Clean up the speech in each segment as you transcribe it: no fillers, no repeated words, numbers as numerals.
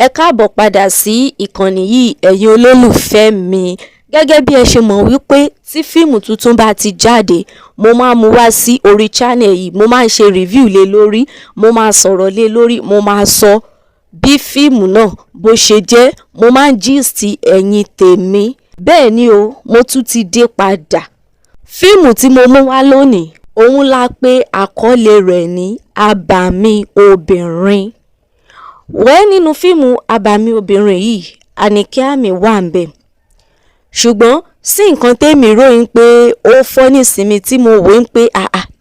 Ẹ káàbọ̀ padà sí ìkànnì yìí ẹ̀yin olólùfẹ́ mi. Gẹ́gẹ́ bí ẹ ṣe mọ̀ wípé tí fíìmù tuntun bá ti jáde, mo máa mú wá sí orí channel yìí, mo máa ń ṣe review lé lórí, mo máa sọ̀rọ̀ lé lórí, mo máa sọ bí fíìmù náà bó ṣe jẹ́, mo máa ń gist ẹ̀yin tèmi. Bẹ́ẹ̀ ni o, mo tún ti dé padà. Fíìmù tí mo mú wá lónìí, òun la pè àkọlé rẹ̀ ní ABAMI Obìnrin. Nínú fíìmù ABAMI Obìnrin yìí, Anike wà ńbẹ̀. Ṣùgbọ́n sí nǹkan tèmi ròyìn pé ó fọ́ nísìmí tí mo wò ń pé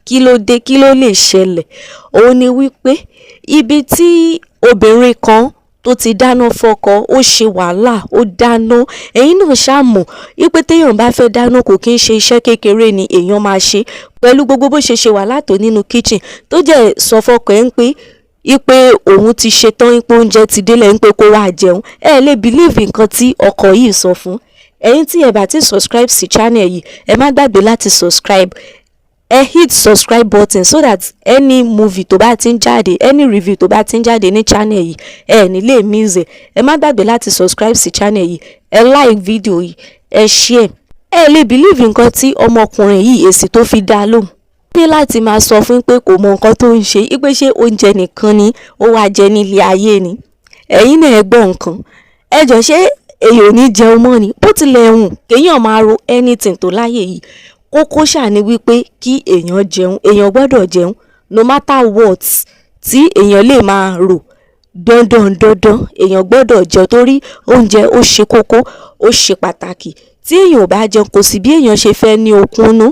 kí ló dé, kí ló lè ṣẹlẹ̀. Òun ni wípé ibi tí obìnrin kan tó ti dáná fọ́kọ, ó ṣe wàhálà, ó dáná. Ẹ̀yin náà ṣàmọ̀ wípé téèyàn bá fẹ́ dáná kò kí ń ṣe iṣẹ́ kékeré ni èèyàn máa ṣe. Pẹ̀lú gbogbo bó ṣe wàhálà tó nínú kitchen tó jẹ́ sọ fọ́kọ ẹ̀ ń pé ipe òun ti ṣetán, ipe oúnjẹ ti délẹ̀, ń pé kó wá jẹun. Ẹ lè believe nǹkan tí ọkọ yìí sọ fún. Ẹ̀yin tí ẹ bá ti subscribe sí channel yìí, ẹ má gbàgbé láti subscribe. Ẹ hit subscribe button so that any movie tó bá ti ń jáde, any review tó bá ti ń jáde ní channel yìí, ẹ ní lè miss ẹ. Ẹ má gbàgbé láti subscribe sí channel yìí, ẹ like video yìí, ẹ share. Ẹ lè believe nǹkan tí ọmọkùnrin yìí èsì tó fi dá lóhùn. Ní láti máa sọ fún pé kò mọ nǹkan tó ń ṣe, ipe ṣé oúnjẹ nìkan ni ó wá jẹ nílé ayé ni. Ẹ̀yin náà ẹ gbọ́ nǹkan. Ẹ jọ ṣé èèyàn ò ní jẹun mọ́ ni? Bó tilẹ̀ hùn kéèyàn máa ro anything tó láyé yìí, kókó ṣáà ni wípé kí èèyàn jẹun, èèyàn gbọ́dọ̀ jẹun no matter what tí èèyàn lè máa rò. Dandan èèyàn gbọ́dọ̀ jẹun torí oúnjẹ ó ṣe kókó, ó ṣe pàtàkì. Tí èèyàn ò bá jẹun kò sí bí èèyàn ṣe fẹ́ ní okun nú.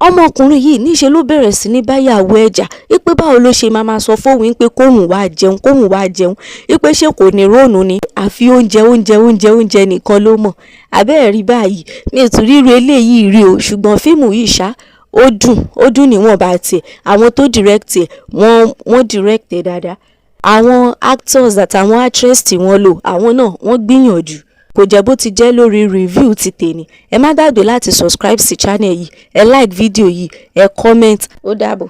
Ọmọkùnrin yìí níṣe ló bẹ̀rẹ̀ sí ní báyàwó ẹ̀jà wípé báwo ló ṣe máa sọ fóun pé kóhùn wá jẹun wípé ṣé kò ní róònù ni àfi oúnjẹ nìkan ló mọ̀. Àbẹ́ẹ̀ rí báyìí, mi ò tún ríru eléyìí rí o, ṣùgbọ́n fíìmù yìí ṣá ó dùn níwọ̀nba tiẹ̀. Àwọn tó direct ẹ̀ wọ́n direct ẹ̀ dáadáa. Àwọn actors àtàwọn actress tí wọ́n lò, àwọn náà wọ́n gbìyànjú. Kò jẹ́ bó ti jẹ́ lórí review ti tèmi. Ẹ má gbàgbé láti subscribe sí channel yìí, ẹ like video yìí, ẹ comment. Ó dàbọ̀.